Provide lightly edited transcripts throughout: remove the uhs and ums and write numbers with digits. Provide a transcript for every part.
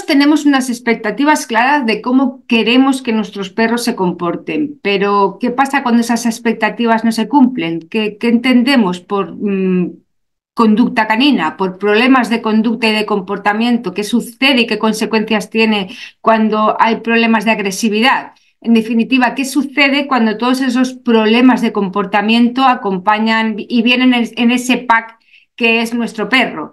Todos tenemos unas expectativas claras de cómo queremos que nuestros perros se comporten, pero ¿qué pasa cuando esas expectativas no se cumplen? ¿Qué entendemos por conducta canina, por problemas de conducta y de comportamiento? ¿Qué sucede y qué consecuencias tiene cuando hay problemas de agresividad? En definitiva, ¿qué sucede cuando todos esos problemas de comportamiento acompañan y vienen en ese pack que es nuestro perro?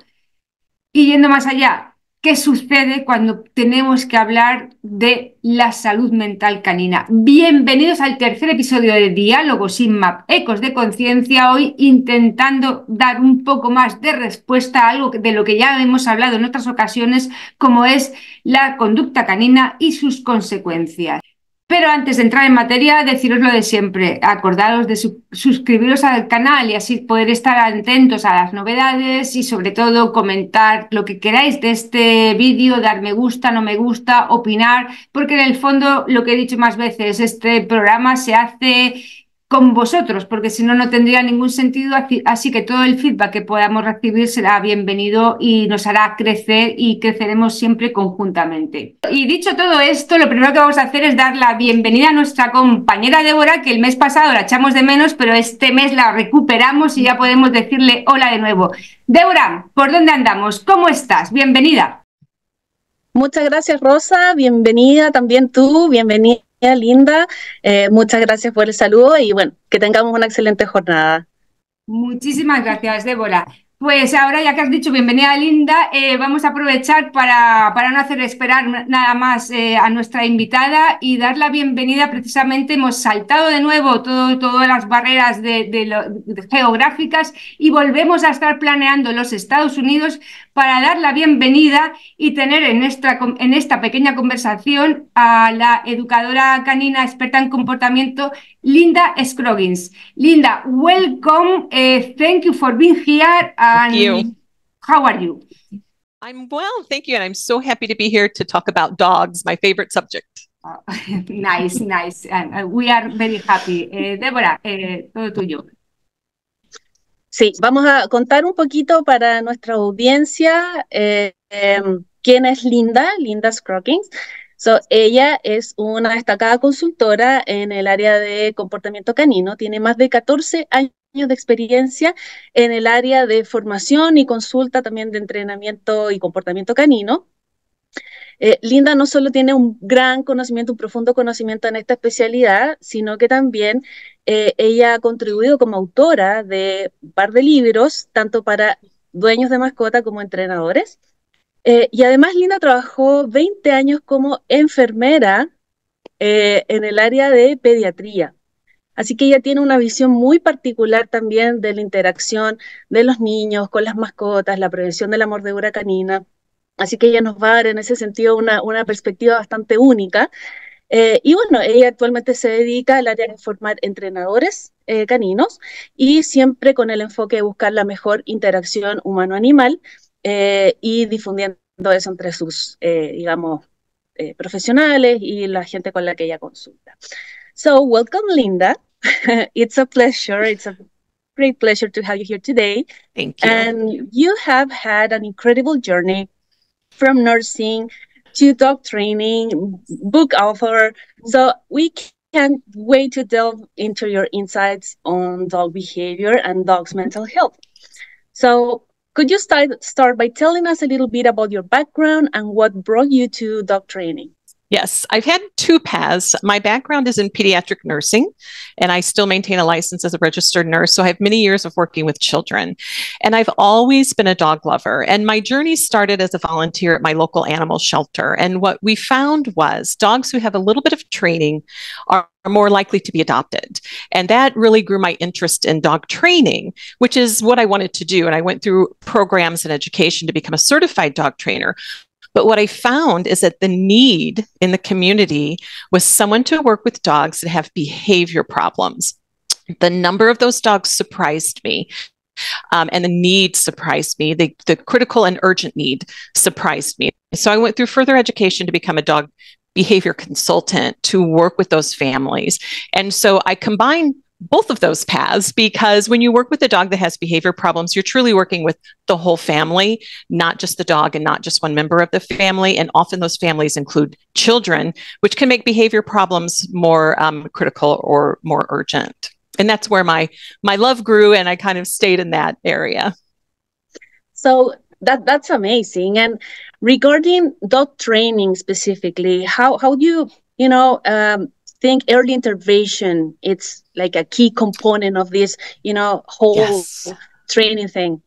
Y yendo más allá, ¿qué sucede cuando tenemos que hablar de la salud mental canina? Bienvenidos al tercer episodio de Diálogo sin Map, Ecos de Conciencia, hoy intentando dar un poco más de respuesta a algo de lo que ya hemos hablado en otras ocasiones, como es la conducta canina y sus consecuencias. Pero antes de entrar en materia, deciros lo de siempre, acordaros de suscribiros al canal y así poder estar atentos a las novedades y sobre todo comentar lo que queráis de este vídeo, dar me gusta, no me gusta, opinar, porque en el fondo, lo que he dicho más veces, este programa se hace con vosotros, porque si no, no tendría ningún sentido, así que todo el feedback que podamos recibir será bienvenido y nos hará crecer y creceremos siempre conjuntamente. Y dicho todo esto, lo primero que vamos a hacer es dar la bienvenida a nuestra compañera Débora, que el mes pasado la echamos de menos, pero este mes la recuperamos y ya podemos decirle hola de nuevo. Débora, ¿por dónde andamos? ¿Cómo estás? Bienvenida. Muchas gracias, Rosa. Bienvenida también tú, bienvenida. Linda, muchas gracias por el saludo y bueno, que tengamos una excelente jornada. Muchísimas gracias, Débora. Pues ahora, ya que has dicho bienvenida, Linda, vamos a aprovechar para no hacer esperar nada más a nuestra invitada y dar la bienvenida. Precisamente hemos saltado de nuevo todas las barreras geográficas y volvemos a estar planeando los Estados Unidos para dar la bienvenida y tener en esta pequeña conversación a la educadora canina experta en comportamiento, Linda Scroggins. Linda, welcome. Thank you for being here. Thank you. How are you? I'm well, thank you. And I'm so happy to be here to talk about dogs, my favorite subject. Nice. And we are very happy. Débora, todo tuyo. Sí, vamos a contar un poquito para nuestra audiencia quién es Linda Scroggins. Ella es una destacada consultora en el área de comportamiento canino, tiene más de 14 años de experiencia en el área de formación y consulta también de entrenamiento y comportamiento canino. Linda no solo tiene un gran conocimiento, un profundo conocimiento en esta especialidad, sino que también ella ha contribuido como autora de un par de libros, tanto para dueños de mascota como entrenadores. Y además Linda trabajó 20 años como enfermera en el área de pediatría. Así que ella tiene una visión muy particular también de la interacción de los niños con las mascotas, la prevención de la mordedura canina. Así que ella nos va a dar en ese sentido una perspectiva bastante única. Y bueno, ella actualmente se dedica al área de formar entrenadores caninos y siempre con el enfoque de buscar la mejor interacción humano-animal y difundiendo eso entre sus, profesionales y la gente con la que ella consulta. So, welcome, Linda. It's a pleasure. It's a great pleasure to have you here today. Thank you. And you have had an incredible journey from nursing to dog training, book author. So we can't wait to delve into your insights on dog behavior and dogs' mental health. So could you start by telling us a little bit about your background and what brought you to dog training? Yes, I've had two paths. My background is in pediatric nursing, and I still maintain a license as a registered nurse. So I have many years of working with children. And I've always been a dog lover. And my journey started as a volunteer at my local animal shelter. And what we found was dogs who have a little bit of training are more likely to be adopted. And that really grew my interest in dog training, which is what I wanted to do. And I went through programs and education to become a certified dog trainer. But what I found is that the need in the community was someone to work with dogs that have behavior problems. The number of those dogs surprised me. And the need surprised me. The critical and urgent need surprised me. So I went through further education to become a dog behavior consultant to work with those families. And so I combine both of those paths, because when you work with a dog that has behavior problems, you're truly working with the whole family, not just the dog and not just one member of the family. And often those families include children, which can make behavior problems more critical or more urgent. And that's where my love grew, and I kind of stayed in that area. So that's amazing. And regarding dog training specifically, how do you think early intervention, it's like a key component of this, whole Yes. training thing?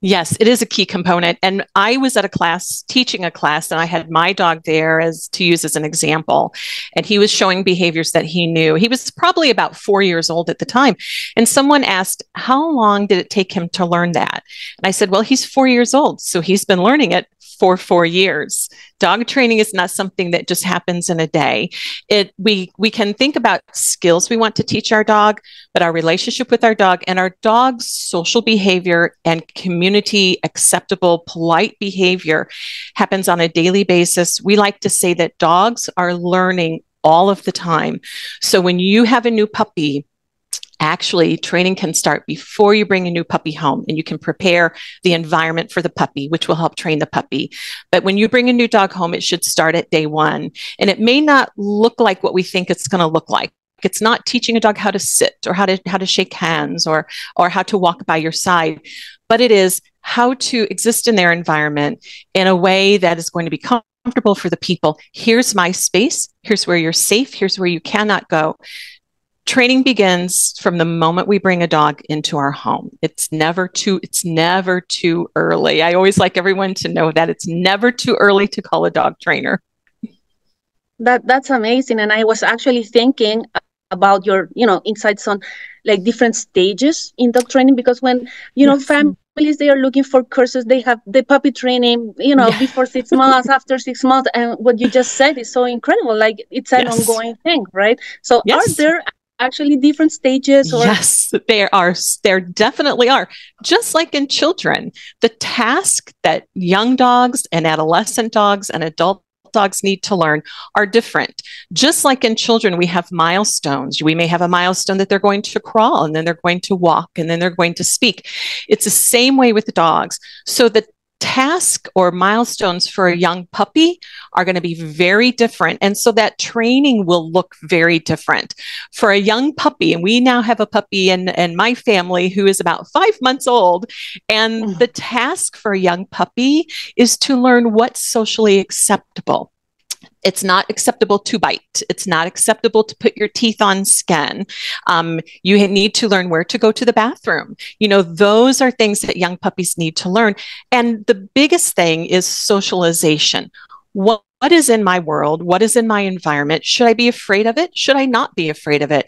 Yes, it is a key component. And I was at a class, teaching a class, and I had my dog there to use as an example. And he was showing behaviors that he knew. He was probably about 4 years old at the time. And someone asked, how long did it take him to learn that? And I said, well, he's 4 years old, so he's been learning it for 4 years. Dog training is not something that just happens in a day. We can think about skills we want to teach our dog, but our relationship with our dog and our dog's social behavior and community acceptable, polite behavior happens on a daily basis. We like to say that dogs are learning all of the time. So when you have a new puppy, actually, training can start before you bring a new puppy home, and you can prepare the environment for the puppy, which will help train the puppy. But when you bring a new dog home, it should start at day one. And it may not look like what we think it's going to look like. It's not teaching a dog how to sit or how to shake hands or how to walk by your side, but it is how to exist in their environment in a way that is going to be comfortable for the people. Here's my space. Here's where you're safe. Here's where you cannot go. Training begins from the moment we bring a dog into our home. It's never too early. I always like everyone to know that it's never too early to call a dog trainer. That's amazing. And I was actually thinking about your, insights on like different stages in dog training, because when, Yes. families, they are looking for courses, they have the puppy training, before 6 months, after 6 months. And what you just said is so incredible. Like it's an Yes. ongoing thing, right? So Yes. are there actually different stages? Or? Yes, there are. There definitely are. Just like in children, the task that young dogs and adolescent dogs and adult dogs need to learn are different. Just like in children, we have milestones. We may have a milestone that they're going to crawl, and then they're going to walk, and then they're going to speak. It's the same way with the dogs. So the task or milestones for a young puppy are going to be very different. And so that training will look very different. For a young puppy, and we now have a puppy in my family who is about 5 months old, and the task for a young puppy is to learn what's socially acceptable. It's not acceptable to bite. It's not acceptable to put your teeth on skin. You need to learn where to go to the bathroom. Those are things that young puppies need to learn. And the biggest thing is socialization. What is in my world? What is in my environment? Should I be afraid of it? Should I not be afraid of it?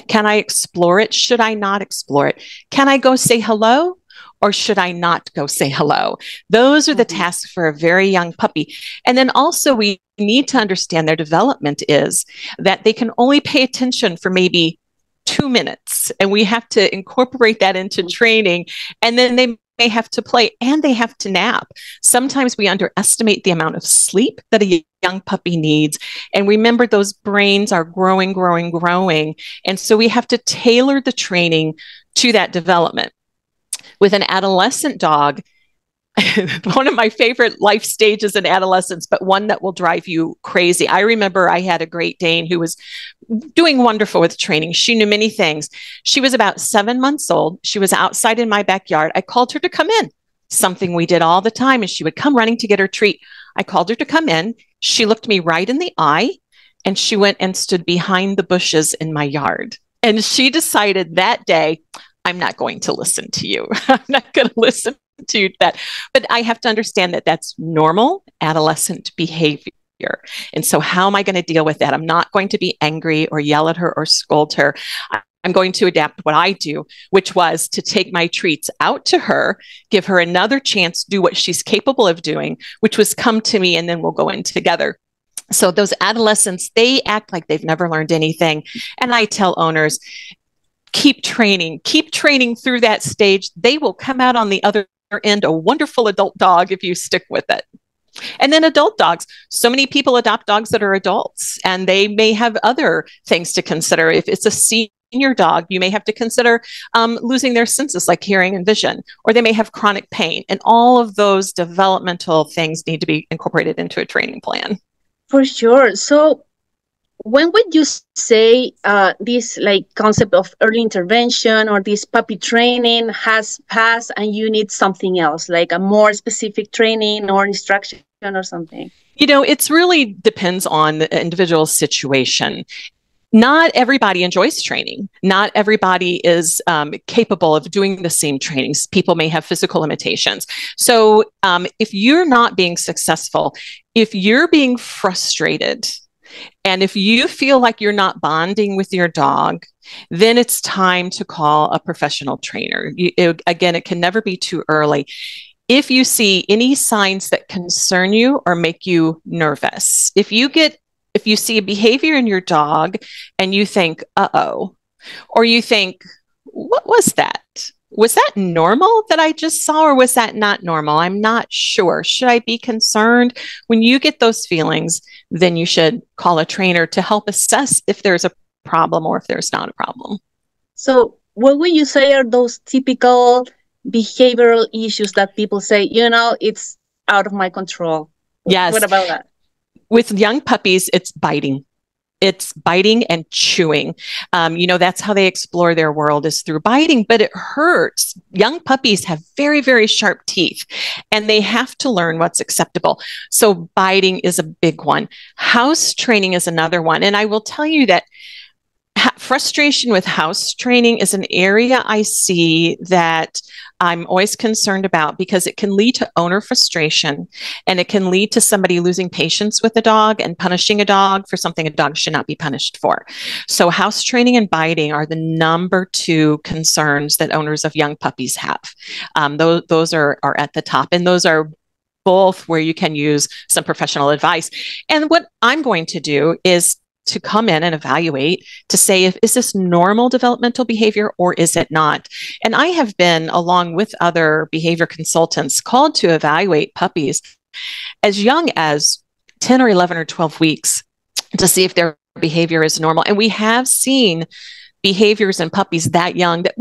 Can I explore it? Should I not explore it? Can I go say hello? Or should I not go say hello? Those are the tasks for a very young puppy. And then also we need to understand their development is that they can only pay attention for maybe 2 minutes. And we have to incorporate that into training. And then they may have to play and they have to nap. Sometimes we underestimate the amount of sleep that a young puppy needs. And remember, those brains are growing. And so we have to tailor the training to that development. With an adolescent dog, one of my favorite life stages in adolescence, but one that will drive you crazy. I remember I had a Great Dane who was doing wonderful with training. She knew many things. She was about 7 months old. She was outside in my backyard. I called her to come in. Something we did all the time is she would come running to get her treat. I called her to come in. She looked me right in the eye, and she went and stood behind the bushes in my yard. And she decided that day, I'm not going to listen to you. I'm not going to listen to that. But I have to understand that that's normal adolescent behavior. And so how am I going to deal with that? I'm not going to be angry or yell at her or scold her. I'm going to adapt what I do, which was to take my treats out to her, give her another chance to do what she's capable of doing, which was come to me, and then we'll go in together. So those adolescents, they act like they've never learned anything. And I tell owners, keep training through that stage. They will come out on the other end a wonderful adult dog if you stick with it. And then adult dogs. So many people adopt dogs that are adults, and they may have other things to consider. If it's a senior your dog, you may have to consider losing their senses like hearing and vision, or they may have chronic pain. And all of those developmental things need to be incorporated into a training plan. For sure. So when would you say this like concept of early intervention or this puppy training has passed and you need something else, like a more specific training or instruction or something? You know, it's really depends on the individual situation. Not everybody enjoys training. Not everybody is capable of doing the same trainings. People may have physical limitations. So if you're not being successful, if you're being frustrated, and if you feel like you're not bonding with your dog, then it's time to call a professional trainer. Again, it can never be too early. If you see any signs that concern you or make you nervous, if you see a behavior in your dog and you think, uh-oh, or you think, what was that? Was that normal that I just saw, or was that not normal? I'm not sure. Should I be concerned? When you get those feelings, then you should call a trainer to help assess if there's a problem or if there's not a problem. So what would you say are those typical behavioral issues that people say, you know, it's out of my control? Yes. What about that? With young puppies, it's biting. It's biting and chewing. You know, that's how they explore their world, is through biting, but it hurts. Young puppies have very, very sharp teeth, and they have to learn what's acceptable. So biting is a big one. House training is another one. And I will tell you that frustration with house training is an area I see that I'm always concerned about, because it can lead to owner frustration, and it can lead to somebody losing patience with a dog and punishing a dog for something a dog should not be punished for. So house training and biting are the number 2 concerns that owners of young puppies have. Those are at the top, and those are both where you can use some professional advice. And what I'm going to do is to come in and evaluate to say, is this normal developmental behavior or is it not? And I have been, along with other behavior consultants, called to evaluate puppies as young as 10 or 11 or 12 weeks to see if their behavior is normal. And we have seen behaviors in puppies that young that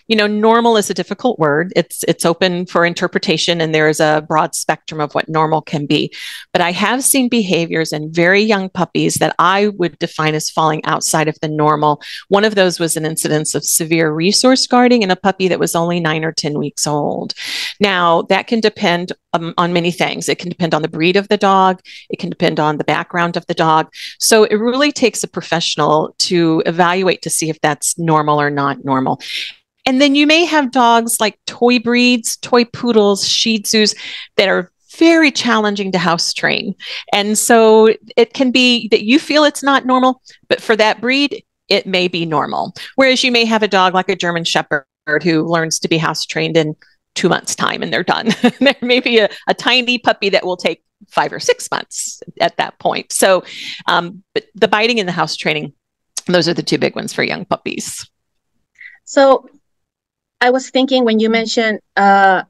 normal is a difficult word. It's open for interpretation, and there is a broad spectrum of what normal can be. But I have seen behaviors in very young puppies that I would define as falling outside of the normal. One of those was an incidence of severe resource guarding in a puppy that was only 9 or 10 weeks old. Now, that can depend on many things. It can depend on the breed of the dog. It can depend on the background of the dog. So it really takes a professional to evaluate to see if that's normal or not normal. And then you may have dogs like toy breeds, toy poodles, Shih Tzus, that are very challenging to house train. And so it can be that you feel it's not normal, but for that breed, it may be normal. Whereas you may have a dog like a German Shepherd who learns to be house trained in 2 months' time and they're done. There may be a tiny puppy that will take 5 or 6 months at that point. So but the biting and the house training, those are the 2 big ones for young puppies. So I was thinking when you mentioned the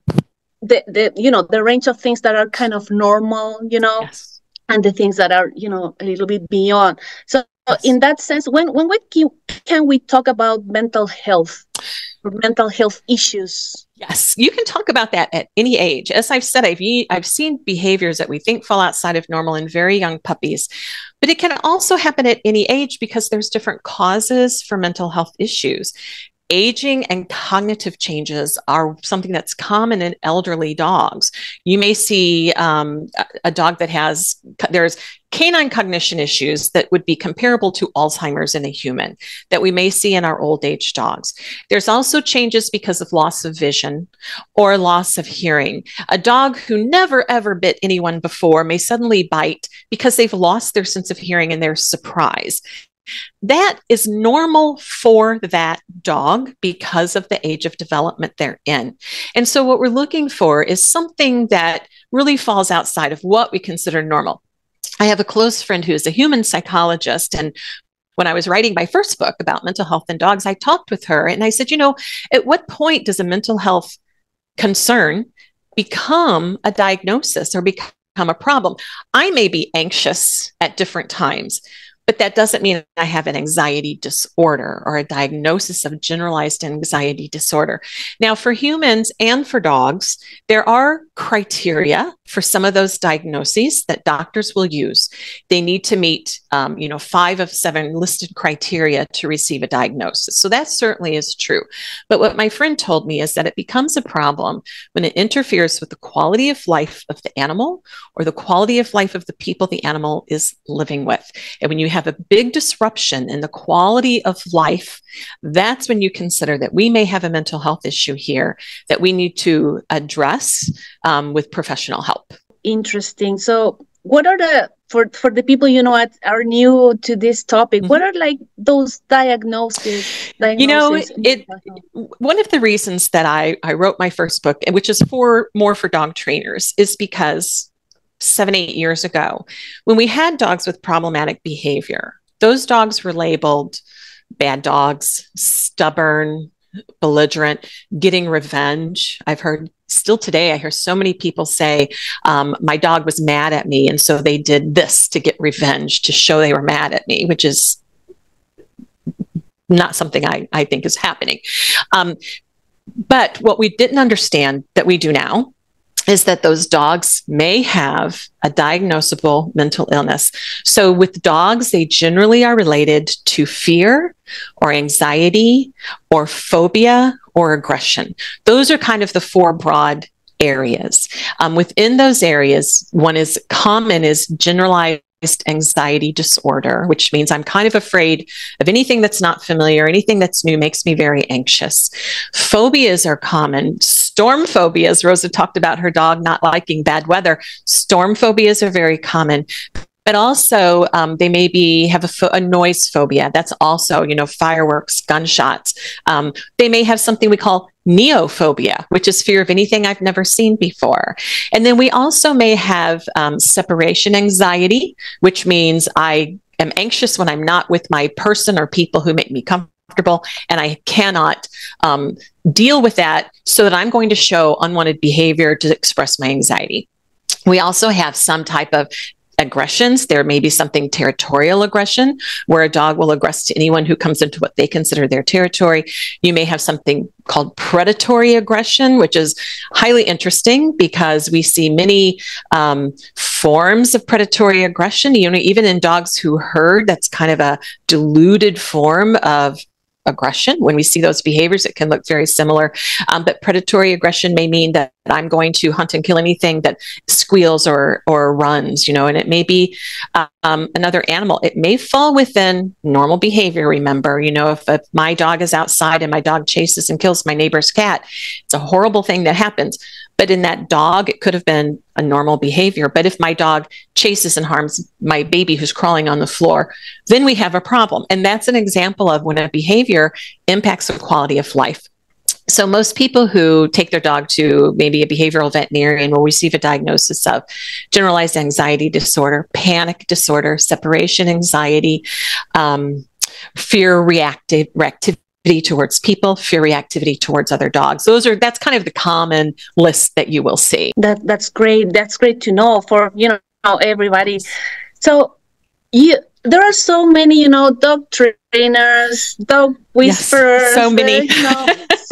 range of things that are kind of normal, Yes. and the things that are, a little bit beyond. So Yes. in that sense, when can we talk about mental health or mental health issues? Yes, you can talk about that at any age. As I've said, I've seen behaviors that we think fall outside of normal in very young puppies, but it can also happen at any age because there's different causes for mental health issues. Aging and cognitive changes are something that's common in elderly dogs. You may see a dog that there's canine cognition issues that would be comparable to Alzheimer's in a human that we may see in our old age dogs. There's also changes because of loss of vision or loss of hearing. A dog who never ever bit anyone before may suddenly bite because they've lost their sense of hearing and they're surprised. That is normal for that dog because of the age of development they're in. And so what we're looking for is something that really falls outside of what we consider normal. I have a close friend who is a human psychologist, and when I was writing my first book about mental health in dogs, I talked with her and I said, at what point does a mental health concern become a diagnosis or become a problem? I may be anxious at different times, But that doesn't mean I have an anxiety disorder or a diagnosis of generalized anxiety disorder. Now, for humans and for dogs, there are criteria for some of those diagnoses that doctors will use. They need to meet, 5 of 7 listed criteria to receive a diagnosis. So that certainly is true. But what my friend told me is that it becomes a problem when it interferes with the quality of life of the animal or the quality of life of the people the animal is living with. And when you have a big disruption in the quality of life, that's when you consider that we may have a mental health issue here that we need to address with professional help. Interesting. So what are for the people, are new to this topic, what are like those diagnoses? One of the reasons that I wrote my first book, which is more for dog trainers, is because 7-8 years ago, when we had dogs with problematic behavior, those dogs were labeled bad dogs, stubborn, belligerent, getting revenge. I've heard still today, I hear so many people say, my dog was mad at me, and so they did this to get revenge, to show they were mad at me, which is not something I think is happening. But what we didn't understand that we do now is that those dogs may have a diagnosable mental illness. So with dogs, they generally are related to fear or anxiety or phobia or aggression. Those are kind of the 4 broad areas. Within those areas, one is common is generalized anxiety disorder, which means I'm kind of afraid of anything that's not familiar, anything that's new makes me very anxious. Phobias are common. Storm phobias, Rosa talked about her dog not liking bad weather. Storm phobias are very common. But also, they maybe have a noise phobia. That's also, fireworks, gunshots. They may have something we call neophobia, which is fear of anything I've never seen before. And then we also may have separation anxiety, which means I am anxious when I'm not with my person or people who make me comfortable, and I cannot deal with that, so that I'm going to show unwanted behavior to express my anxiety. We also have some type of aggressions. There may be something territorial aggression, where a dog will aggress to anyone who comes into what they consider their territory. You may have something called predatory aggression, which is highly interesting because we see many forms of predatory aggression. Even in dogs who herd, that's kind of a diluted form of aggression. When we see those behaviors, it can look very similar. But predatory aggression may mean that I'm going to hunt and kill anything that squeals or runs, and it may be another animal. It may fall within normal behavior. Remember, if my dog is outside and my dog chases and kills my neighbor's cat, it's a horrible thing that happens. But in that dog, it could have been a normal behavior. But if my dog chases and harms my baby who's crawling on the floor, then we have a problem. And that's an example of when a behavior impacts the quality of life. So most people who take their dog to maybe a behavioral veterinarian will receive a diagnosis of generalized anxiety disorder, panic disorder, separation anxiety, fear reactivity towards people, fear reactivity towards other dogs. That's kind of the common list that you will see. That's great. That's great to know for everybody. So there are so many dog trainers, dog whisperers. Yes, so many.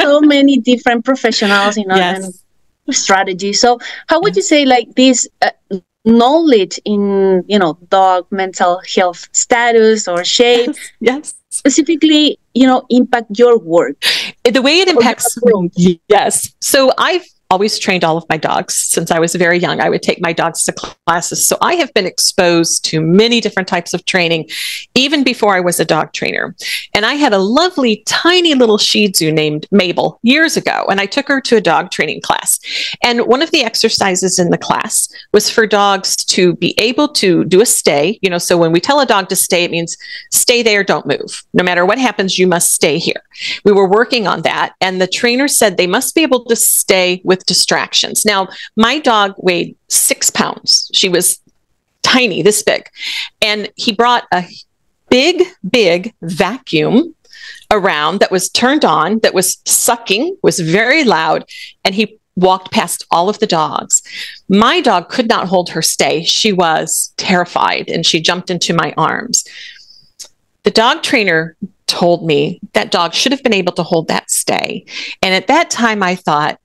So many different professionals, yes. and strategies. So how would you say like this knowledge in dog mental health status or shape? Yes. Specifically, impact your work? The way it impacts, yes. So I've always trained all of my dogs since I was very young. I would take my dogs to classes. So I have been exposed to many different types of training, even before I was a dog trainer. And I had a lovely, tiny little Shih Tzu named Mabel years ago, and I took her to a dog training class. And one of the exercises in the class was for dogs to be able to do a stay. So when we tell a dog to stay, it means stay there, don't move. No matter what happens, you must stay here. We were working on that, and the trainer said they must be able to stay with distractions. Now, my dog weighed 6 pounds. She was tiny, this big. And he brought a big vacuum around that was turned on, that was sucking, was very loud, and he walked past all of the dogs. My dog could not hold her stay. She was terrified, and she jumped into my arms. The dog trainer told me that dog should have been able to hold that stay. And at that time, I thought,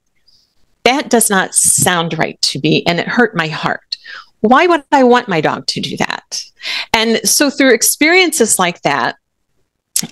that does not sound right to me, and it hurt my heart. Why would I want my dog to do that? And so through experiences like that,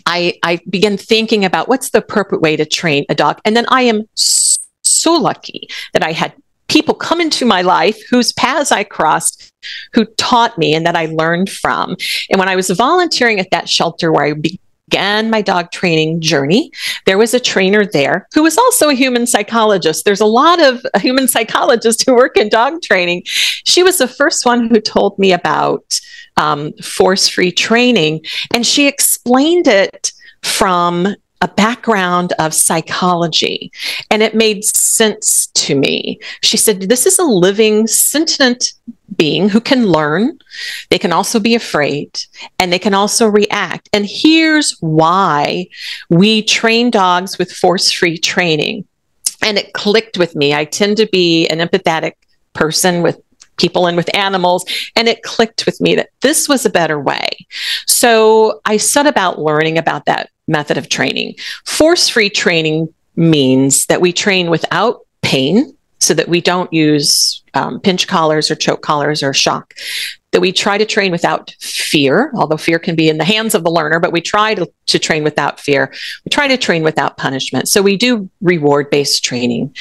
I began thinking about what's the appropriate way to train a dog. And then I am so lucky that I had people come into my life whose paths I crossed, who taught me and that I learned from. And when I was volunteering at that shelter where I began my dog training journey, there was a trainer there who was also a human psychologist. There's a lot of human psychologists who work in dog training. She was the first one who told me about force-free training, and she explained it from a background of psychology, and it made sense to me. She said, this is a living, sentient being who can learn. They can also be afraid, and they can also react. And here's why we train dogs with force-free training. And it clicked with me. I tend to be an empathetic person with people and with animals, and it clicked with me that this was a better way. So I set about learning about that method of training. Force-free training means that we train without pain, so that we don't use pinch collars or choke collars or shock, that we try to train without fear, although fear can be in the hands of the learner, but we try to train without fear. We try to train without punishment. So we do reward-based training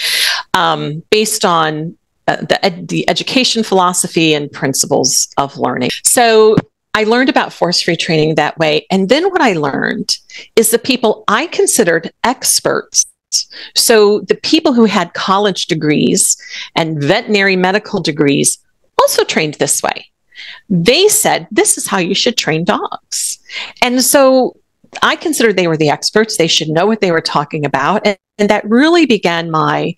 based on the education philosophy and principles of learning. So I learned about force-free training that way. And then what I learned is the people I considered experts, so the people who had college degrees and veterinary medical degrees, also trained this way. They said, this is how you should train dogs. And so I considered they were the experts. They should know what they were talking about. And that really began my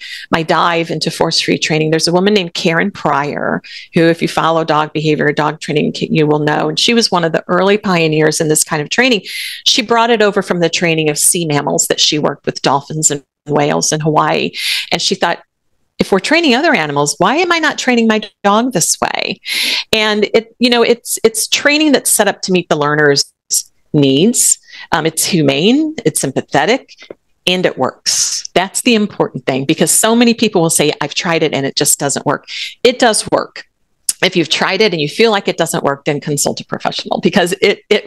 dive into force-free training. There's a woman named Karen Pryor, who, if you follow dog behavior, dog training, you will know. And she was one of the early pioneers in this kind of training. She brought it over from the training of sea mammals that she worked with, dolphins and whales in Hawaii. And she thought, if we're training other animals, why am I not training my dog this way? And it's training that's set up to meet the learner's needs. It's humane, it's sympathetic, and it works. That's the important thing, because so many people will say, I've tried it and it just doesn't work. It does work. If you've tried it and you feel like it doesn't work, then consult a professional, because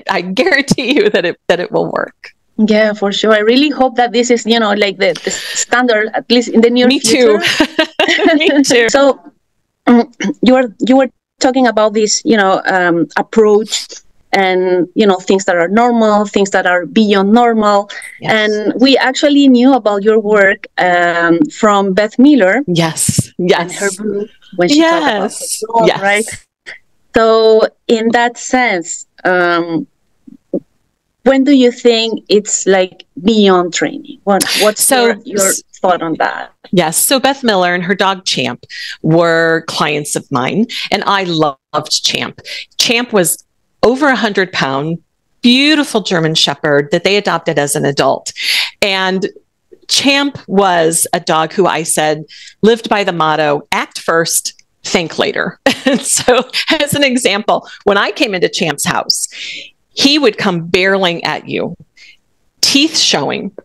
I guarantee you that it will work. Yeah, for sure. I really hope that this is, like the standard, at least in the near future. Me too. So you were talking about this, approach, and things that are normal, things that are beyond normal. Yes. And we actually knew about your work from Beth Miller. Yes. And her book, when she talked about her dog, right? So in that sense, when do you think it's like beyond training? What's your thought on that? Yes. So Beth Miller and her dog Champ were clients of mine, and I loved Champ. Champ was over 100-pound, beautiful German Shepherd that they adopted as an adult. And Champ was a dog who I said lived by the motto, act first, think later. And so as an example, when I came into Champ's house, he would come barreling at you, teeth showing,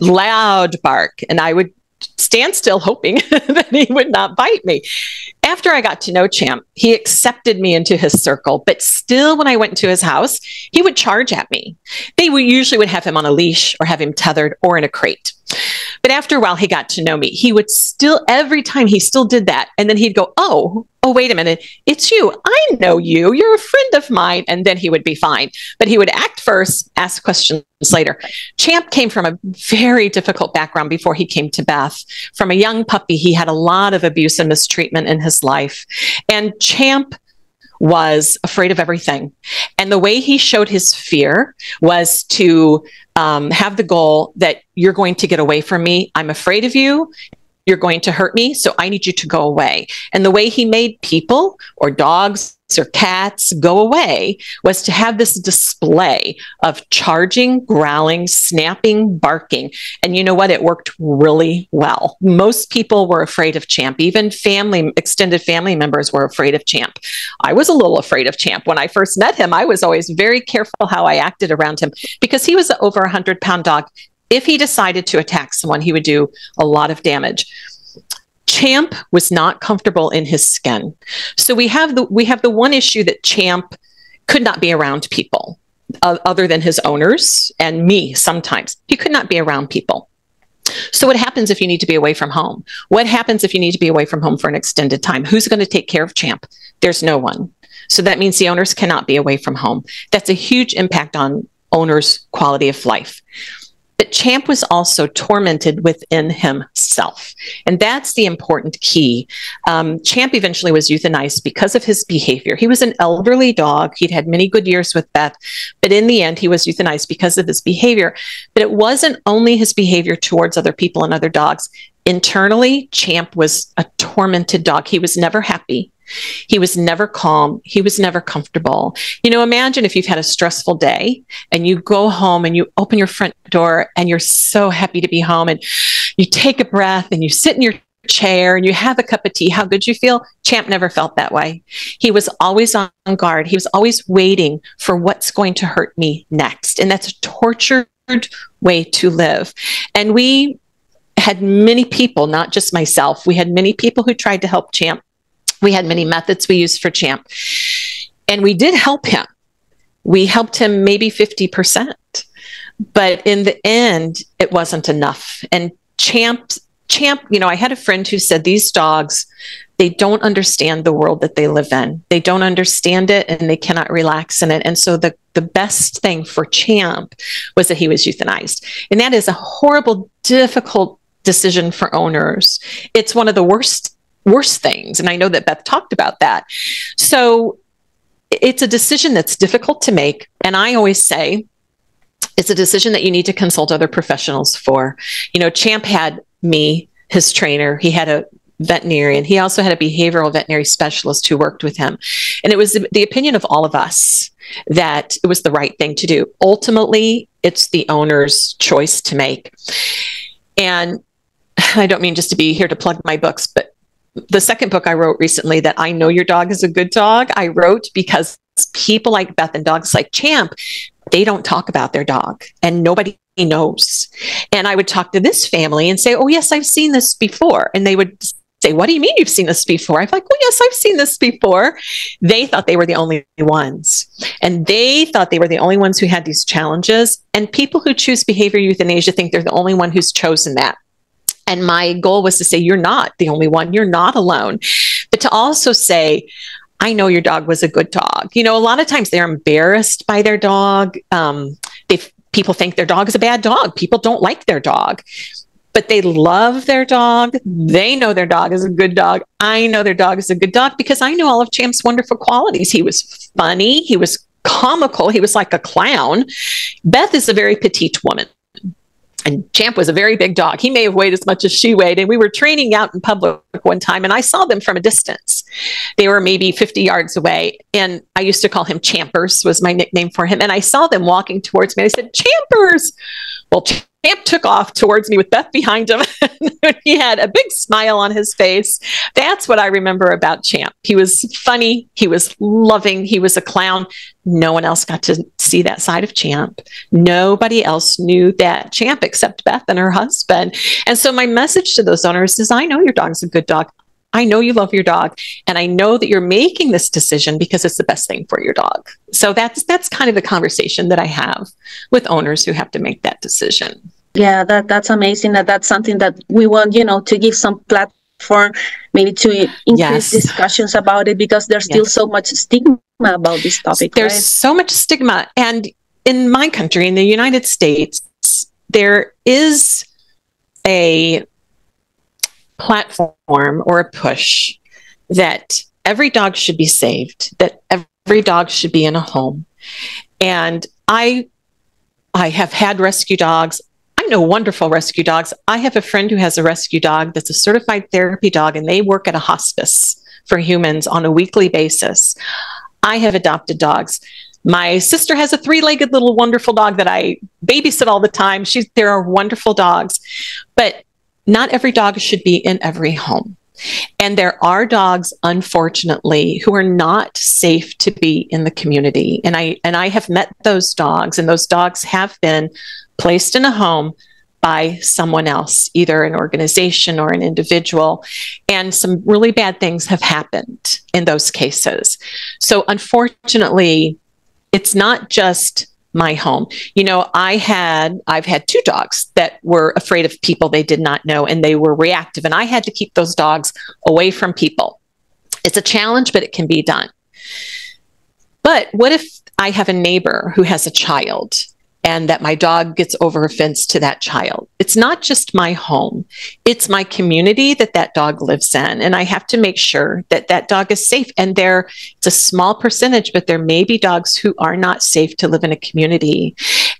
loud bark, and I would stand still hoping that he would not bite me. After I got to know Champ, he accepted me into his circle, but still when I went into his house, he would charge at me. They usually would have him on a leash or have him tethered or in a crate. But after a while, he got to know me. He would still, every time he still did that. And then he'd go, oh, wait a minute. It's you. I know you. You're a friend of mine. And then he would be fine. But he would act first, ask questions later. Champ came from a very difficult background before he came to Beth. From a young puppy, he had a lot of abuse and mistreatment in his life. And Champ was afraid of everything. And the way he showed his fear was to have the goal that you're going to get away from me. I'm afraid of you. you're going to hurt me, so I need you to go away. And the way he made people or dogs or cats go away was to have this display of charging, growling, snapping, barking. And you know what? It worked really well. Most people were afraid of Champ. Even extended family members were afraid of Champ. I was a little afraid of Champ. When I first met him, I was always very careful how I acted around him because he was an over 100-pound dog. If he decided to attack someone, he would do a lot of damage. Champ was not comfortable in his skin. So we have the one issue that Champ could not be around people other than his owners and me sometimes. He could not be around people. So what happens if you need to be away from home? What happens if you need to be away from home for an extended time? Who's going to take care of Champ? There's no one. So that means the owners cannot be away from home. That's a huge impact on owners' quality of life. But Champ was also tormented within himself. And that's the important key. Champ eventually was euthanized because of his behavior. He was an elderly dog. He'd had many good years with Beth, but in the end, he was euthanized because of his behavior. But it wasn't only his behavior towards other people and other dogs. Internally, Champ was a tormented dog. He was never happy. He was never calm. He was never comfortable. You know, imagine if you've had a stressful day and you go home and you open your front door and you're so happy to be home and you take a breath and you sit in your chair and you have a cup of tea. How good you feel? Champ never felt that way. He was always on guard. He was always waiting for what's going to hurt me next. And that's a tortured way to live. And we had many people, not just myself, we had many people who tried to help Champ. We had many methods we used for Champ. And we did help him. We helped him maybe 50%. But in the end, it wasn't enough. And Champ, you know, I had a friend who said these dogs, they don't understand the world that they live in. They don't understand it and they cannot relax in it. And so the best thing for Champ was that he was euthanized. And that is a horrible, difficult decision for owners. It's one of the worst things. And I know that Beth talked about that. So it's a decision that's difficult to make. And I always say it's a decision that you need to consult other professionals for. You know, Champ had me, his trainer. He had a veterinarian. He also had a behavioral veterinary specialist who worked with him. And it was the opinion of all of us that it was the right thing to do. Ultimately, it's the owner's choice to make. And I don't mean just to be here to plug my books, but the second book I wrote recently, that I Know Your Dog is a Good Dog, I wrote because people like Beth and dogs like Champ, they don't talk about their dog and nobody knows. And I would talk to this family and say, oh, yes, I've seen this before. And they would say, what do you mean you've seen this before? I'm like, oh, yes, I've seen this before. They thought they were the only ones. And they thought they were the only ones who had these challenges. And people who choose behavior euthanasia think they're the only one who's chosen that. And my goal was to say, you're not the only one. You're not alone. But to also say, I know your dog was a good dog. You know, a lot of times they're embarrassed by their dog. People think their dog is a bad dog. People don't like their dog, but they love their dog. They know their dog is a good dog. I know their dog is a good dog because I know all of Champ's wonderful qualities. He was funny. He was comical. He was like a clown. Beth is a very petite woman. And Champ was a very big dog. He may have weighed as much as she weighed. And we were training out in public one time, and I saw them from a distance. They were maybe 50 yards away. And I used to call him Champers, was my nickname for him. And I saw them walking towards me. I said, Champers. Well, Champ took off towards me with Beth behind him. He had a big smile on his face. That's what I remember about Champ. He was funny. He was loving. He was a clown. No one else got to see that side of Champ. Nobody else knew that Champ except Beth and her husband. And so my message to those owners is, I know your dog's a good dog. I know you love your dog. And I know that you're making this decision because it's the best thing for your dog. So that's kind of the conversation that I have with owners who have to make that decision. Yeah, that's amazing. That's something that we want, to give some platform, maybe to increase discussions about it, because there's still so much stigma about this topic. There's so much stigma. And in my country, in the United States, there is a platform or a push that every dog should be saved, that every dog should be in a home. And I have had rescue dogs. I'm know wonderful rescue dogs. I have a friend who has a rescue dog that's a certified therapy dog, and they work at a hospice for humans on a weekly basis. I have adopted dogs. My sister has a 3-legged little wonderful dog that I babysit all the time. There are wonderful dogs, but not every dog should be in every home. And there are dogs, unfortunately, who are not safe to be in the community. And I have met those dogs, and those dogs have been placed in a home by someone else, either an organization or an individual. And some really bad things have happened in those cases. So unfortunately, it's not just my home. You know, I've had 2 dogs that were afraid of people they did not know, and they were reactive, and I had to keep those dogs away from people. It's a challenge, but it can be done. But what if I have a neighbor who has a child, and that my dog gets over a fence to that child? It's not just my home. It's my community that dog lives in. And I have to make sure that dog is safe. And it's a small percentage, but there may be dogs who are not safe to live in a community.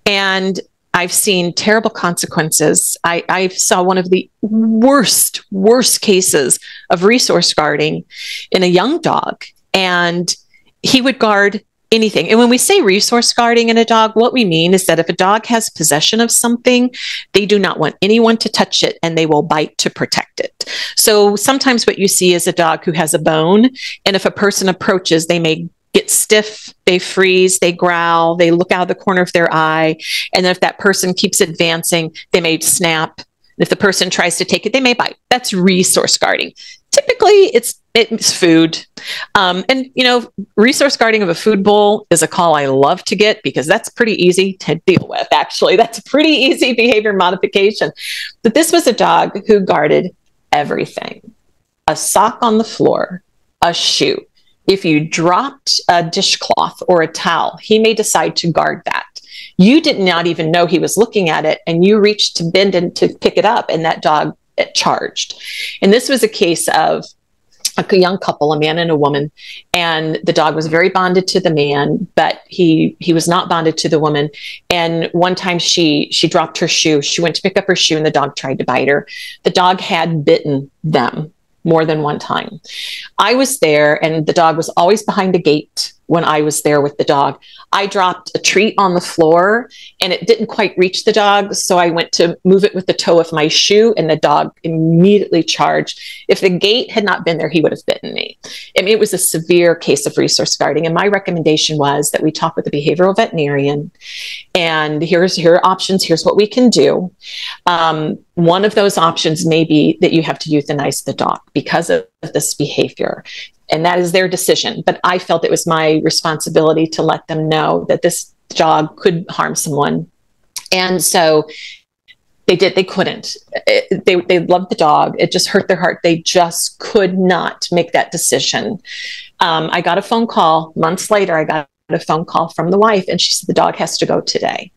And I've seen terrible consequences. I saw one of the worst cases of resource guarding in a young dog. And he would guard anything. And when we say resource guarding in a dog, what we mean is that if a dog has possession of something, they do not want anyone to touch it, and they will bite to protect it. So sometimes what you see is a dog who has a bone, and if a person approaches, they may get stiff, they freeze, they growl, they look out of the corner of their eye. And then if that person keeps advancing, they may snap. If the person tries to take it, they may bite. That's resource guarding. Typically, it's food. And, you know, resource guarding of a food bowl is a call I love to get, because that's pretty easy to deal with, actually. That's a pretty easy behavior modification. But this was a dog who guarded everything. A sock on the floor, a shoe. If you dropped a dishcloth or a towel, he may decide to guard that. You did not even know he was looking at it, and you reached to bend and to pick it up, and that dog charged. And this was a case of a young couple, a man and a woman, and the dog was very bonded to the man, but he was not bonded to the woman. And one time she dropped her shoe. She went to pick up her shoe, and the dog tried to bite her. The dog had bitten them more than one time. I was there, and the dog was always behind a gate when I was there with the dog. I dropped a treat on the floor, and it didn't quite reach the dog, so I went to move it with the toe of my shoe, and the dog immediately charged. If the gate had not been there, he would have bitten me. I mean, it was a severe case of resource guarding, and my recommendation was that we talk with a behavioral veterinarian, and here are options. Here's what we can do. One of those options may be that you have to euthanize the dog because of this behavior. And that is their decision. But I felt it was my responsibility to let them know that this dog could harm someone. And so they couldn't. They loved the dog. It just hurt their heart. They just could not make that decision. I got a phone call months later. I got a phone call from the wife, and she said, the dog has to go today.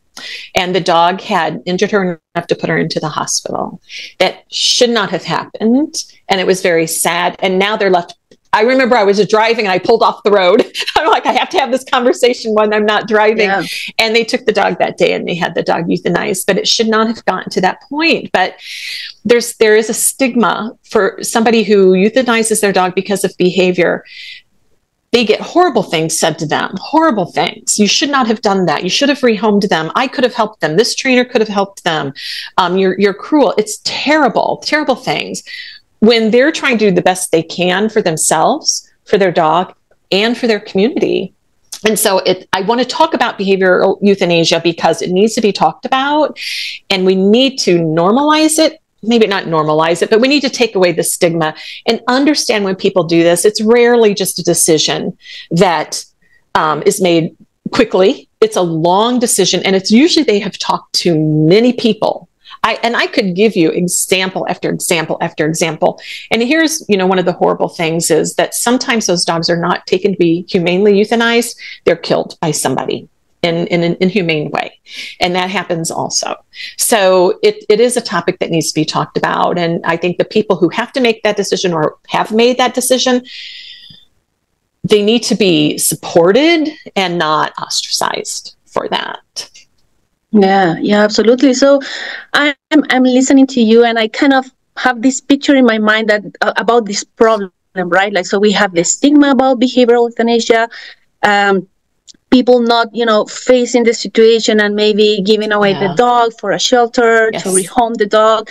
And the dog had injured her enough to put her into the hospital. That should not have happened. And it was very sad. And now they're left. I remember I was driving and I pulled off the road. I'm like, I have to have this conversation when I'm not driving. Yeah. And they took the dog that day, and they had the dog euthanized, but it should not have gotten to that point. But there is a stigma for somebody who euthanizes their dog because of behavior. They get horrible things said to them, horrible things. You should not have done that. You should have rehomed them. I could have helped them. This trainer could have helped them. You're cruel. It's terrible, terrible things. When they're trying to do the best they can for themselves, for their dog, and for their community. And so I want to talk about behavioral euthanasia because it needs to be talked about, and we need to normalize it. Maybe not normalize it, but we need to take away the stigma and understand when people do this, it's rarely just a decision that is made quickly. It's a long decision, and it's usually they have talked to many people. I could give you example after example after example. And here's, one of the horrible things is that sometimes those dogs are not taken to be humanely euthanized. They're killed by somebody in an inhumane way. And that happens also. So it is a topic that needs to be talked about. And I think the people who have to make that decision or have made that decision, they need to be supported and not ostracized for that. Yeah, absolutely. So I'm listening to you, and I kind of have this picture in my mind that about this problem, right? Like, so we have the stigma about behavioral euthanasia, um, people not, facing the situation and maybe giving away the dog for a shelter to rehome the dog.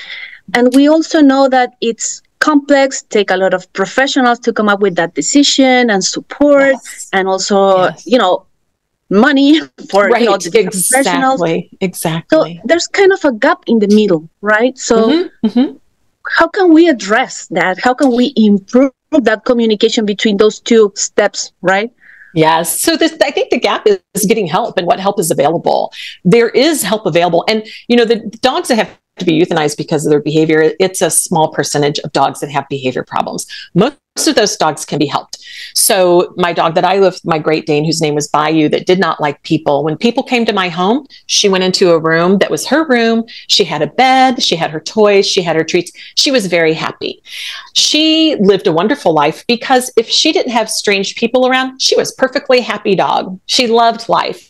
And we also know that it's complex, take a lot of professionals to come up with that decision and support, and also, money for the different professionals. Exactly. So there's kind of a gap in the middle, right? So how can we address that? How can we improve that communication between those two steps, right? Yes. So I think the gap is getting help and what help is available. There is help available. And, the dogs that have to be euthanized because of their behavior, it's a small percentage of dogs that have behavior problems. Most of those dogs can be helped. So my dog that I lived, my Great Dane, whose name was Bayou, that did not like people. When people came to my home, she went into a room that was her room. She had a bed, she had her toys, she had her treats. She was very happy. She lived a wonderful life because if she didn't have strange people around, she was perfectly happy dog. She loved life.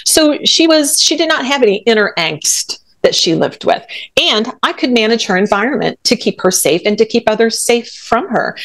So she did not have any inner angst that she lived with. And I could manage her environment to keep her safe and to keep others safe from her.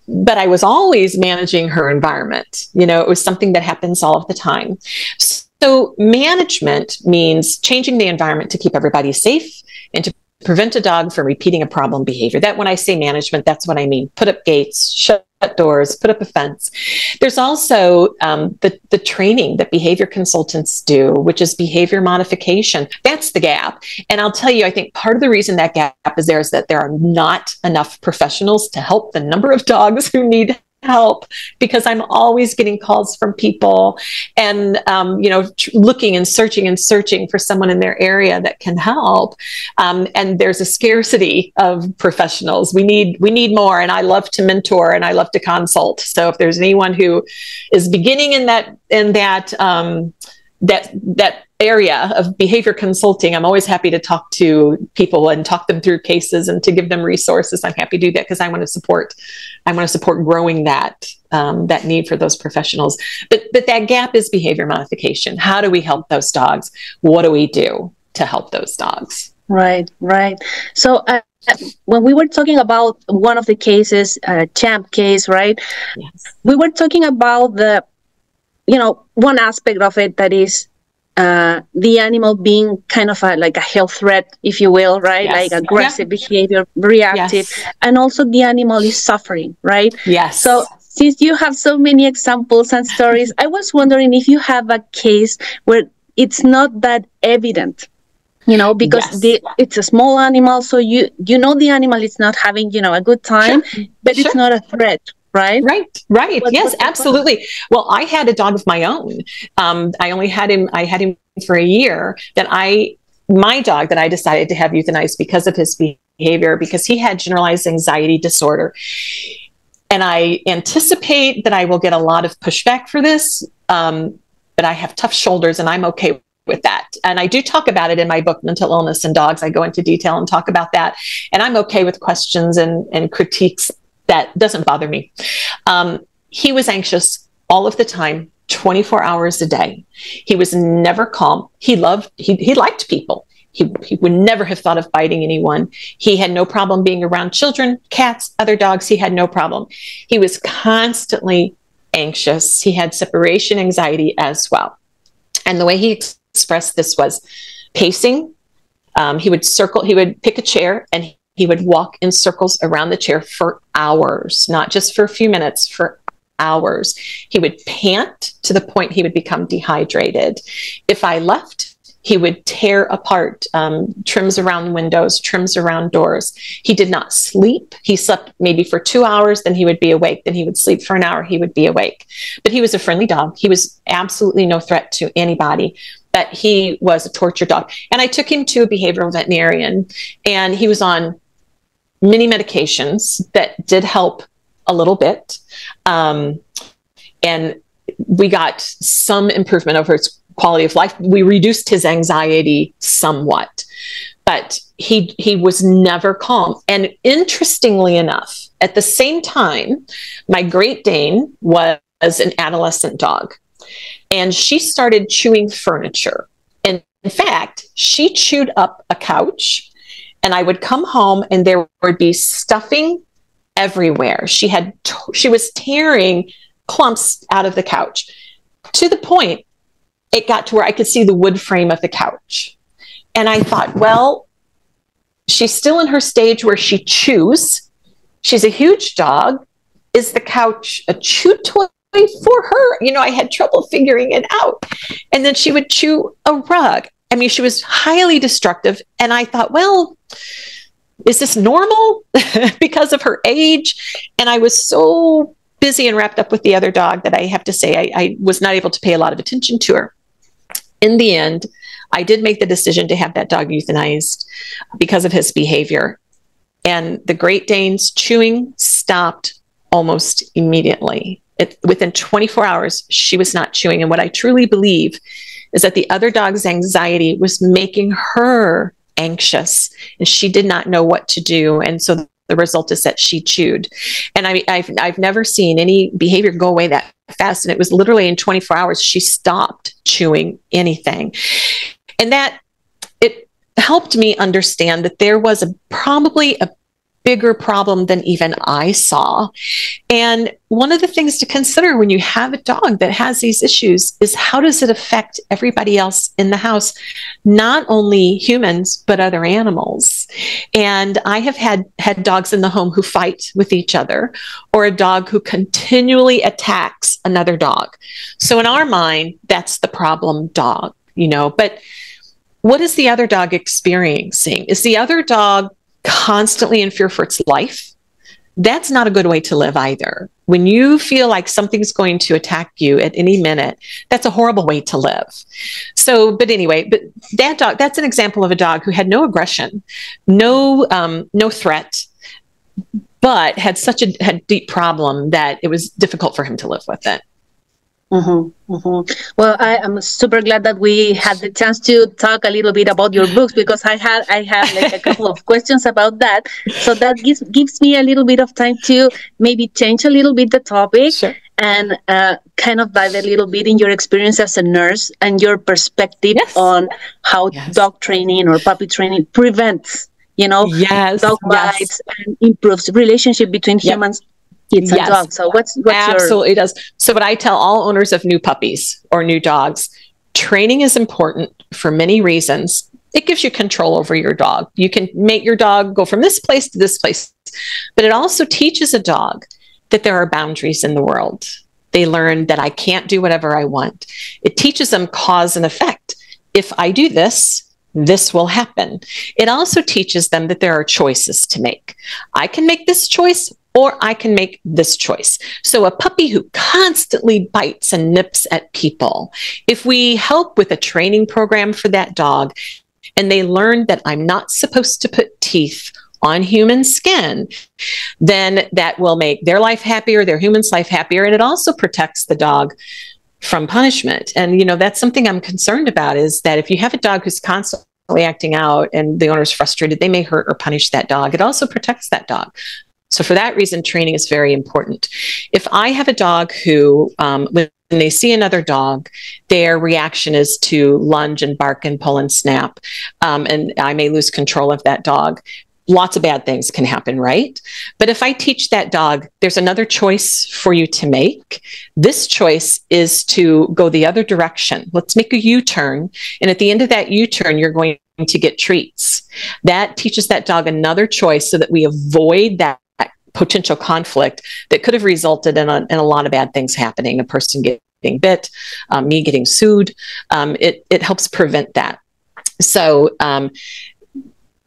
But I was always managing her environment. It was something that happens all of the time. So management means changing the environment to keep everybody safe and to prevent a dog from repeating a problem behavior. That when I say management, that's what I mean. Put up gates, shut doors, put up a fence. There's also the training that behavior consultants do, which is behavior modification. That's the gap. And I'll tell you, I think part of the reason that gap is there is that there are not enough professionals to help the number of dogs who need help, because I'm always getting calls from people and, looking and searching for someone in their area that can help. And there's a scarcity of professionals. We need more. And I love to mentor and I love to consult. So if there's anyone who is beginning in that area of behavior consulting, I'm always happy to talk to people and talk them through cases and to give them resources. I'm happy to do that because I want to support growing that need for those professionals. But that gap is behavior modification. How do we help those dogs? What do we do to help those dogs? Right. So when we were talking about one of the cases, Champ case, right? Yes. We were talking about the, one aspect of it that is the animal being kind of like a health threat, if you will, right? Yes. Like aggressive behavior, reactive, and also the animal is suffering, right? Yes. So since you have so many examples and stories, I was wondering if you have a case where it's not that evident, because it's a small animal, so you know the animal is not having, a good time, but it's not a threat. Right. Yes, absolutely. Well, I had a dog of my own. I had him for a year my dog that I decided to have euthanized because of his behavior, because he had generalized anxiety disorder. And I anticipate that I will get a lot of pushback for this. But I have tough shoulders and I'm okay with that. And I do talk about it in my book, Mental Illness in Dogs. I go into detail and talk about that. And I'm okay with questions and critiques. That doesn't bother me. He was anxious all of the time, 24 hours a day. He was never calm. He liked people. He would never have thought of biting anyone. He had no problem being around children, cats, other dogs. He had no problem. He was constantly anxious. He had separation anxiety as well. And the way he expressed this was pacing. He would pick a chair and he would walk in circles around the chair for hours, not just for a few minutes, for hours. He would pant to the point he would become dehydrated. If I left, he would tear apart trims around windows, trims around doors. He did not sleep. He slept maybe for 2 hours, then he would be awake. Then he would sleep for an hour, he would be awake. But he was a friendly dog. He was absolutely no threat to anybody. But he was a torture dog. And I took him to a behavioral veterinarian, and he was on many medications that did help a little bit. And we got some improvement over his quality of life. We reduced his anxiety somewhat, but he was never calm. And interestingly enough, at the same time, my Great Dane was an adolescent dog, and she started chewing furniture. And in fact, she chewed up a couch, and I would come home and there would be stuffing everywhere. She was tearing clumps out of the couch, to the point it got to where I could see the wood frame of the couch. And I thought, well, she's still in her stage where she chews. She's a huge dog. Is the couch a chew toy for her? You know, I had trouble figuring it out. And then she would chew a rug. I mean, she was highly destructive. And I thought, well, is this normal because of her age? And I was so busy and wrapped up with the other dog that I have to say I was not able to pay a lot of attention to her. In the end, I did make the decision to have that dog euthanized because of his behavior. And the Great Dane's chewing stopped almost immediately. Within 24 hours, she was not chewing. And what I truly believe is that the other dog's anxiety was making her anxious, and she did not know what to do. And so the result is that she chewed. And I've never seen any behavior go away that fast. And it was literally in 24 hours, she stopped chewing anything. And that it helped me understand that there was probably a bigger problem than even I saw. And one of the things to consider when you have a dog that has these issues is, how does it affect everybody else in the house? Not only humans, but other animals. And I have had dogs in the home who fight with each other, or a dog who continually attacks another dog. So in our mind, that's the problem dog, you know. But what is the other dog experiencing? Is the other dog constantly in fear for its life? That's not a good way to live either. When you feel like something's going to attack you at any minute, that's a horrible way to live. So, but anyway, but that dog, that's an example of a dog who had no aggression, no threat, but had a deep problem that it was difficult for him to live with it. Mm-hmm, mm-hmm. Well, I am super glad that we had the chance to talk a little bit about your books, because I have like a couple of questions about that. So that gives me a little bit of time to maybe change a little bit the topic. Sure. And kind of dive a little bit in your experience as a nurse and your perspective on how dog training or puppy training prevents, dog bites and improves relationship between humans. Kids and dogs. So what's absolutely does. So what I tell all owners of new puppies or new dogs, training is important for many reasons. It gives you control over your dog. You can make your dog go from this place to this place, but it also teaches a dog that there are boundaries in the world. They learn that I can't do whatever I want. It teaches them cause and effect. If I do this, this will happen. It also teaches them that there are choices to make. I can make this choice, or I can make this choice. So a puppy who constantly bites and nips at people, if we help with a training program for that dog, and they learn that I'm not supposed to put teeth on human skin, then that will make their life happier, their human's life happier, and it also protects the dog from punishment. And, that's something I'm concerned about, is that if you have a dog who's constantly acting out and the owner's frustrated, they may hurt or punish that dog. It also protects that dog. So for that reason, training is very important. If I have a dog who, when they see another dog, their reaction is to lunge and bark and pull and snap, and I may lose control of that dog, lots of bad things can happen, right? But if I teach that dog, there's another choice for you to make. This choice is to go the other direction. Let's make a U-turn. And at the end of that U-turn, you're going to get treats. That teaches that dog another choice so that we avoid that potential conflict that could have resulted in a lot of bad things happening, a person getting bit, me getting sued. It helps prevent that. So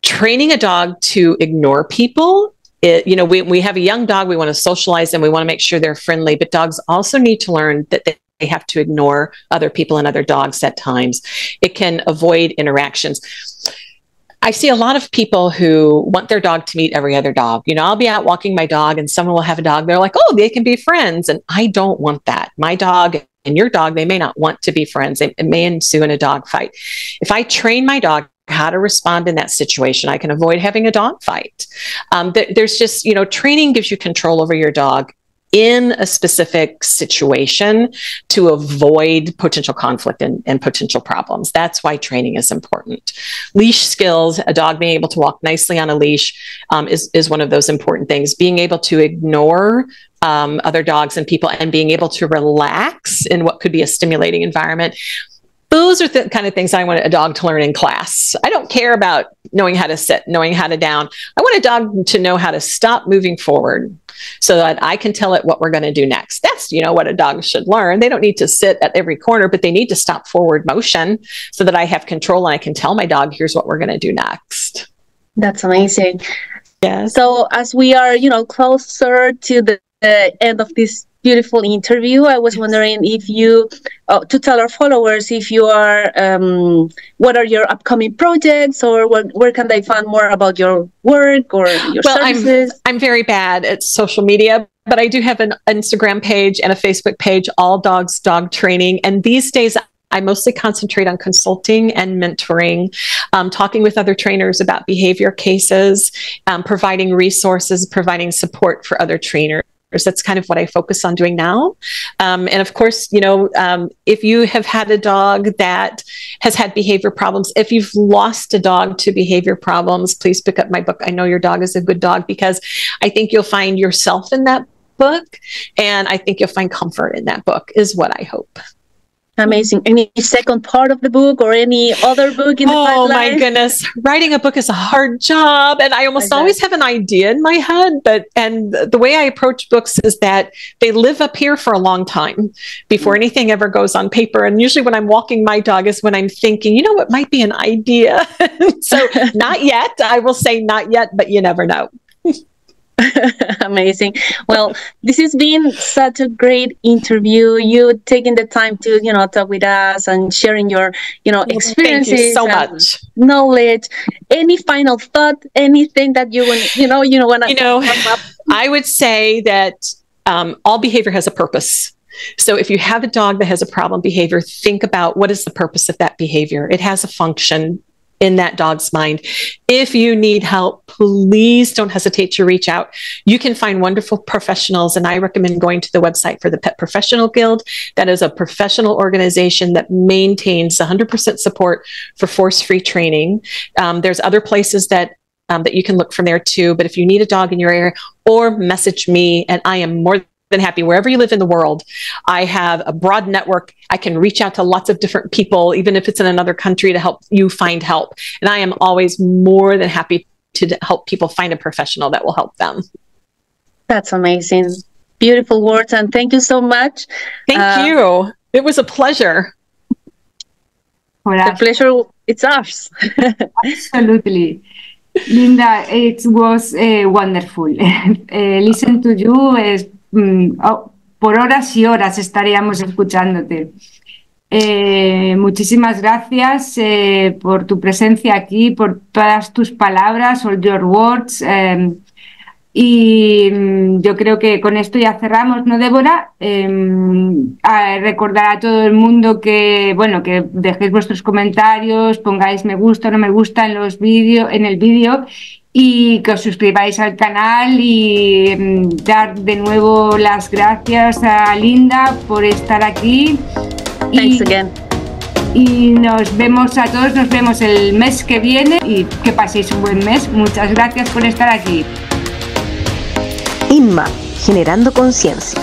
training a dog to ignore people, we have a young dog, we want to socialize them, we want to make sure they're friendly, but dogs also need to learn that they have to ignore other people and other dogs at times. It can avoid interactions. I see a lot of people who want their dog to meet every other dog. I'll be out walking my dog and someone will have a dog. They're like, oh, they can be friends. And I don't want that. My dog and your dog, they may not want to be friends. It may ensue in a dog fight. If I train my dog how to respond in that situation, I can avoid having a dog fight. There's just, training gives you control over your dog in a specific situation to avoid potential conflict and potential problems. That's why training is important. Leash skills, a dog being able to walk nicely on a leash is one of those important things. Being able to ignore other dogs and people and being able to relax in what could be a stimulating environment. Those are the kind of things I want a dog to learn in class. I don't care about knowing how to sit, knowing how to down. I want a dog to know how to stop moving forward so that I can tell it what we're going to do next. That's, what a dog should learn. They don't need to sit at every corner, but they need to stop forward motion so that I have control and I can tell my dog, here's what we're going to do next. That's amazing. Yeah. So as we are, closer to the end of this beautiful interview, I was wondering if you, to tell our followers if you are, what are your upcoming projects, or where can they find more about your work or your services? I'm very bad at social media, but I do have an Instagram page and a Facebook page, All Dogs Dog Training. And these days, I mostly concentrate on consulting and mentoring, talking with other trainers about behavior cases, providing resources, providing support for other trainers. That's kind of what I focus on doing now. And of course, if you have had a dog that has had behavior problems, if you've lost a dog to behavior problems, please pick up my book, I Know Your Dog is a Good Dog, because I think you'll find yourself in that book. And I think you'll find comfort in that book is what I hope. Amazing. Any second part of the book or any other book in the pipeline? Oh my goodness. Writing a book is a hard job. And I almost always have an idea in my head, and the way I approach books is that they live up here for a long time before anything ever goes on paper. And usually when I'm walking my dog is when I'm thinking, what might be an idea? So not yet. I will say not yet, but you never know. Amazing. Well, this has been such a great interview. You taking the time to, talk with us and sharing your, experiences. Thank you so much. Knowledge. Any final thought? Anything that you want to? I would say that all behavior has a purpose. So if you have a dog that has a problem behavior, think about what is the purpose of that behavior. It has a function in that dog's mind. If you need help, please don't hesitate to reach out. You can find wonderful professionals, and I recommend going to the website for the Pet Professional Guild. That is a professional organization that maintains 100% support for force-free training. There's other places that you can look from there too, but if you need a dog in your area, or message me, and I am more than happy. Wherever you live in the world, I have a broad network. I can reach out to lots of different people, even if it's in another country, to help you find help. And I am always more than happy to help people find a professional that will help them. That's amazing. Beautiful words. And thank you so much. Thank you. It was a pleasure. The pleasure, it's ours. Absolutely. Linda, it was wonderful. Listen to you por horas y horas estaríamos escuchándote. Muchísimas gracias por tu presencia aquí, por todas tus palabras, all your words. Y yo creo que con esto ya cerramos, ¿no, Débora? A recordar a todo el mundo que dejéis vuestros comentarios, pongáis me gusta o no me gusta en el vídeo, y que os suscribáis al canal, y dar de nuevo las gracias a Linda por estar aquí. Thanks again. Y nos vemos a todos, nos vemos el mes que viene, y que paséis un buen mes. Muchas gracias por estar aquí. Inma, generando conciencia.